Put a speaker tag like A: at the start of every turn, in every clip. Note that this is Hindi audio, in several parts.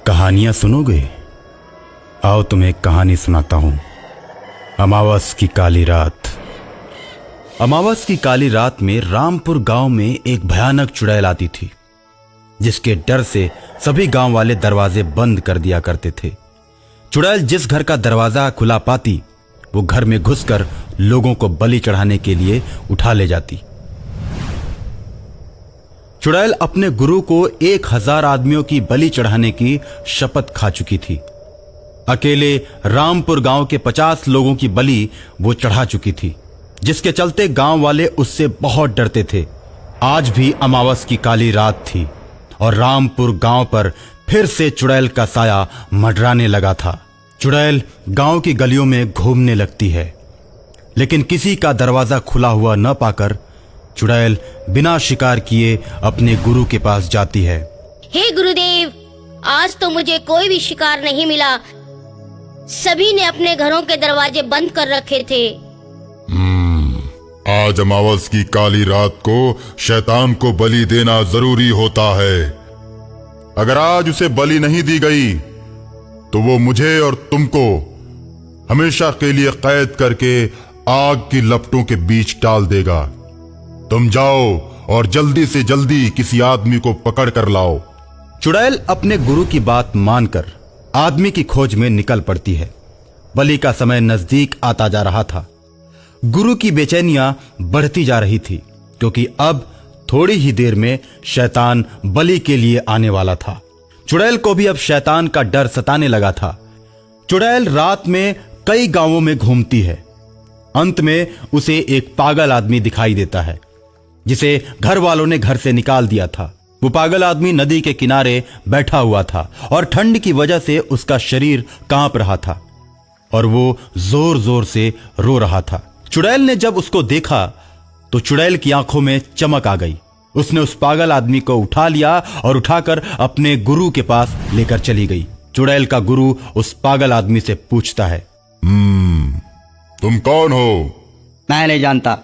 A: कहानियां सुनोगे? आओ तुम्हें एक कहानी सुनाता हूं। अमावस की काली रात। अमावस की काली रात में रामपुर गांव में एक भयानक चुड़ैल आती थी, जिसके डर से सभी गांव वाले दरवाजे बंद कर दिया करते थे। चुड़ैल जिस घर का दरवाजा खुला पाती, वो घर में घुसकर लोगों को बलि चढ़ाने के लिए उठा ले जाती। चुड़ैल अपने गुरु को 1000 आदमियों की बलि चढ़ाने की शपथ खा चुकी थी। अकेले रामपुर गांव के 50 लोगों की बलि वो चढ़ा चुकी थी, जिसके चलते गांव वाले उससे बहुत डरते थे। आज भी अमावस की काली रात थी और रामपुर गांव पर फिर से चुड़ैल का साया मंडराने लगा था। चुड़ैल गांव की गलियों में घूमने लगती है, लेकिन किसी का दरवाजा खुला हुआ न पाकर चुड़ैल बिना शिकार किए अपने गुरु के पास जाती है।
B: हे गुरुदेव, आज तो मुझे कोई भी शिकार नहीं मिला। सभी ने अपने घरों के दरवाजे बंद कर रखे थे।
C: आज अमावस की काली रात को शैतान को बलि देना जरूरी होता है। अगर आज उसे बलि नहीं दी गई तो वो मुझे और तुमको हमेशा के लिए कैद करके आग की लपटों के बीच डाल देगा। तुम जाओ और जल्दी से जल्दी किसी आदमी को पकड़ कर लाओ।
A: चुड़ैल अपने गुरु की बात मानकर आदमी की खोज में निकल पड़ती है। बलि का समय नजदीक आता जा रहा था। गुरु की बेचैनियां बढ़ती जा रही थी, क्योंकि अब थोड़ी ही देर में शैतान बलि के लिए आने वाला था। चुड़ैल को भी अब शैतान का डर सताने लगा था। चुड़ैल रात में कई गांवों में घूमती है। अंत में उसे एक पागल आदमी दिखाई देता है, जिसे घर वालों ने घर से निकाल दिया था। वो पागल आदमी नदी के किनारे बैठा हुआ था और ठंड की वजह से उसका शरीर कांप रहा था और वो जोर जोर से रो रहा था। चुड़ैल ने जब उसको देखा तो चुड़ैल की आंखों में चमक आ गई। उसने उस पागल आदमी को उठा लिया और उठाकर अपने गुरु के पास लेकर चली गई। चुड़ैल का गुरु उस पागल आदमी से पूछता है,
C: तुम कौन हो?
D: मैं नहीं जानता।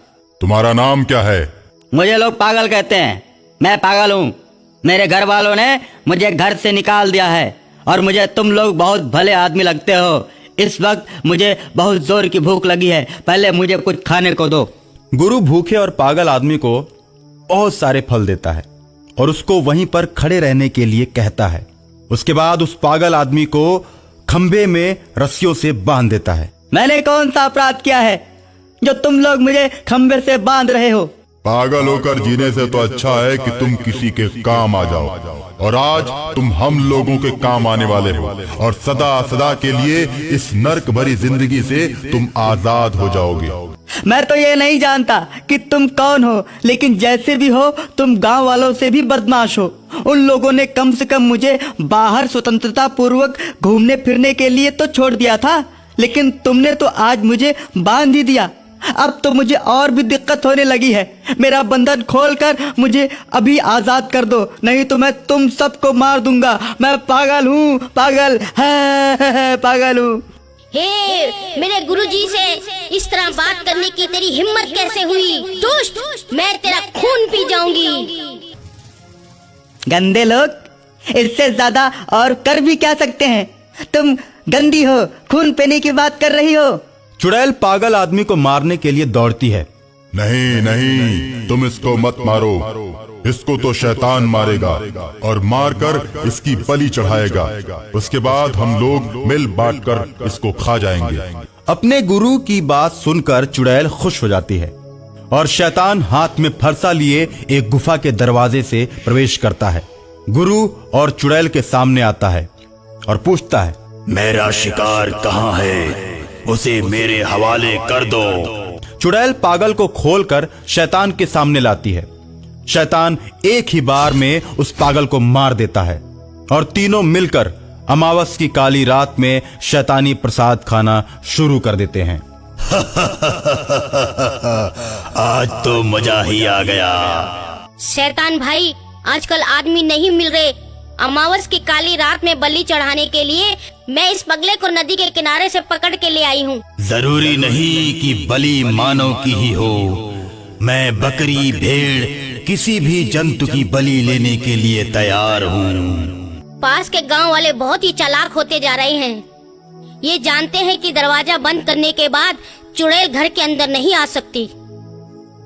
C: तुम्हारा नाम क्या है?
D: मुझे लोग पागल कहते हैं। मैं पागल हूँ। मेरे घर वालों ने मुझे घर से निकाल दिया है और मुझे तुम लोग बहुत भले आदमी लगते हो। इस वक्त मुझे बहुत जोर की भूख लगी है, पहले मुझे कुछ खाने को दो।
A: गुरु भूखे और पागल आदमी को बहुत सारे फल देता है और उसको वहीं पर खड़े रहने के लिए कहता है। उसके बाद उस पागल आदमी को खंबे में रस्सियों से बांध देता है।
D: मैंने कौन सा अपराध किया है जो तुम लोग मुझे खंबे से बांध रहे हो?
C: पागल होकर जीने से तो अच्छा है कि तुम किसी के काम आ जाओ, और आज तुम हम लोगों के काम आने वाले हो और सदा सदा के लिए इस नर्क भरी जिंदगी से तुम आजाद हो जाओगे।
D: मैं तो ये नहीं जानता कि तुम कौन हो, लेकिन जैसे भी हो तुम गांव वालों से भी बदमाश हो। उन लोगों ने कम से कम मुझे बाहर स्वतंत्रता पूर्वक घूमने फिरने के लिए तो छोड़ दिया था, लेकिन तुमने तो आज मुझे बांध ही दिया। अब तो मुझे और भी दिक्कत होने लगी है। मेरा बंधन खोलकर मुझे अभी आजाद कर दो, नहीं तो मैं तुम सबको मार दूंगा। मैं पागल हूँ, पागल है, पागल हूँ।
B: हे, मेरे गुरुजी से इस तरह बात करने की तेरी हिम्मत कैसे हुई? दुष्ट, मैं तेरा खून पी जाऊंगी।
D: गंदे लोग, इससे ज्यादा और कर भी क्या सकते हैं? तुम गंदी हो, खून पीने की बात कर रही हो।
A: चुड़ैल पागल आदमी को मारने के लिए दौड़ती है।
C: नहीं नहीं, तुम इसको मत मारो। इसको तो शैतान मारेगा और मारकर इसकी बलि चढ़ाएगा। उसके बाद हम लोग मिल बांटकर इसको खा जाएंगे।
A: अपने गुरु की बात सुनकर चुड़ैल खुश हो जाती है और शैतान हाथ में फरसा लिए एक गुफा के दरवाजे से प्रवेश करता है। गुरु और चुड़ैल के सामने आता है और पूछता है,
E: मेरा शिकार कहाँ है? उसे मेरे हवाले कर दो।
A: चुड़ैल पागल को खोलकर शैतान के सामने लाती है। शैतान एक ही बार में उस पागल को मार देता है और तीनों मिलकर अमावस की काली रात में शैतानी प्रसाद खाना शुरू कर देते हैं।
E: आज तो मजा ही आ गया।
B: शैतान भाई, आजकल आदमी नहीं मिल रहे। अमावस की काली रात में बलि चढ़ाने के लिए मैं इस पगले को नदी के किनारे से पकड़ के ले आई हूँ।
E: जरूरी नहीं कि बलि मानव की ही हो। मैं बकरी, भेड़, किसी भी जंतु की बलि लेने के लिए तैयार हूँ।
B: पास के गांव वाले बहुत ही चालाक होते जा रहे हैं। ये जानते हैं कि दरवाजा बंद करने के बाद चुड़ैल घर के अंदर नहीं आ सकती,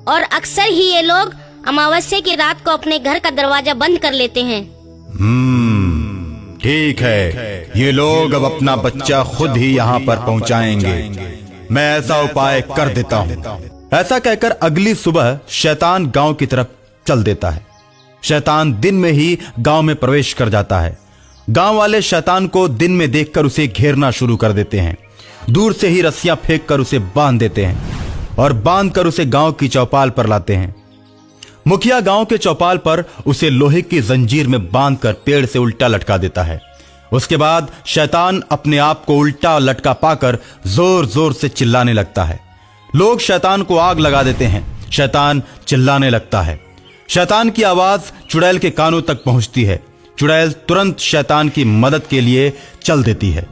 B: और अक्सर ही ये लोग अमावस्या की रात को अपने घर का दरवाजा बंद कर लेते हैं।
A: ठीक है, ये लोग अब अपना बच्चा खुद ही यहाँ पर पहुँचाएंगे। मैं ऐसा उपाय कर देता हूँ। ऐसा कहकर अगली सुबह शैतान गांव की तरफ चल देता है। शैतान दिन में ही गांव में प्रवेश कर जाता है। गांव वाले शैतान को दिन में देखकर उसे घेरना शुरू कर देते हैं। दूर से ही रस्सियां फेंक कर उसे बांध देते हैं और बांधकर उसे गांव की चौपाल पर लाते हैं। मुखिया गांव के चौपाल पर उसे लोहे की जंजीर में बांधकर पेड़ से उल्टा लटका देता है। उसके बाद शैतान अपने आप को उल्टा लटका पाकर जोर जोर से चिल्लाने लगता है। लोग शैतान को आग लगा देते हैं। शैतान चिल्लाने लगता है। शैतान की आवाज चुड़ैल के कानों तक पहुंचती है। चुड़ैल तुरंत शैतान की मदद के लिए चल देती है,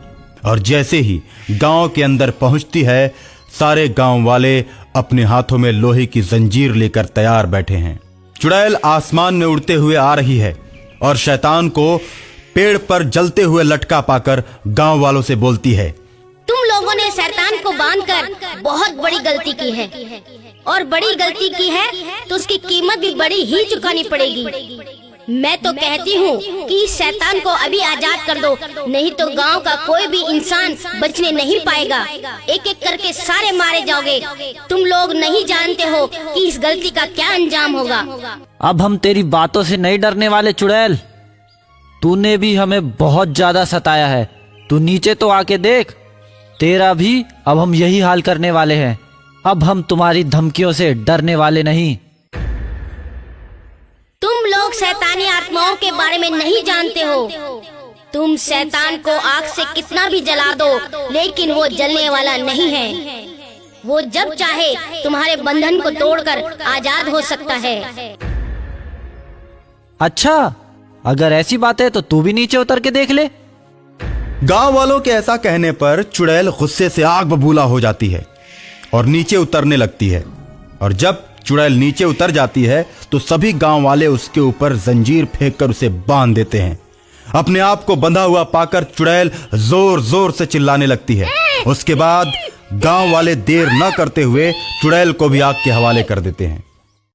A: और जैसे ही गांव के अंदर पहुंचती है, सारे गांव वाले अपने हाथों में लोहे की जंजीर लेकर तैयार बैठे हैं। चुड़ैल आसमान में उड़ते हुए आ रही है और शैतान को पेड़ पर जलते हुए लटका पाकर गांव वालों से बोलती है,
B: तुम लोगों ने शैतान को बांधकर बहुत बड़ी गलती की है, और बड़ी गलती की है तो उसकी कीमत भी बड़ी ही चुकानी पड़ेगी। मैं तो कहती हूँ कि इस शैतान को अभी आजाद कर दो, नहीं तो गांव का कोई भी इंसान बचने नहीं पाएगा। एक एक करके सारे मारे जाओगे। तुम लोग नहीं जानते हो कि इस गलती का क्या अंजाम होगा।
F: अब हम तेरी बातों से नहीं डरने वाले चुड़ैल। तूने भी हमें बहुत ज्यादा सताया है। तू नीचे तो आके देख, तेरा भी अब हम यही हाल करने वाले हैं। अब हम तुम्हारी धमकियों से डरने वाले नहीं।
B: तुम लोग शैतानी आत्माओं के बारे में नहीं जानते हो। तुम शैतान को आग से कितना भी जला दो, लेकिन वो जलने वाला नहीं है। वो जब चाहे तुम्हारे बंधन को तोड़कर आजाद हो सकता है।
F: अच्छा, अगर ऐसी बात है तो तू भी नीचे उतर के देख ले।
A: गांव वालों के ऐसा कहने पर चुड़ैल गुस्से से आग बबूला हो जाती है और नीचे उतरने लगती है। और जब चुड़ैल नीचे उतर जाती है तो सभी गांव वाले उसके ऊपर जंजीर फेंककर उसे बांध देते हैं। अपने आप को बंधा हुआ पाकर चुड़ैल जोर जोर से चिल्लाने लगती है। उसके बाद गांव वाले देर न करते हुए चुड़ैल को भी आग के हवाले कर देते हैं।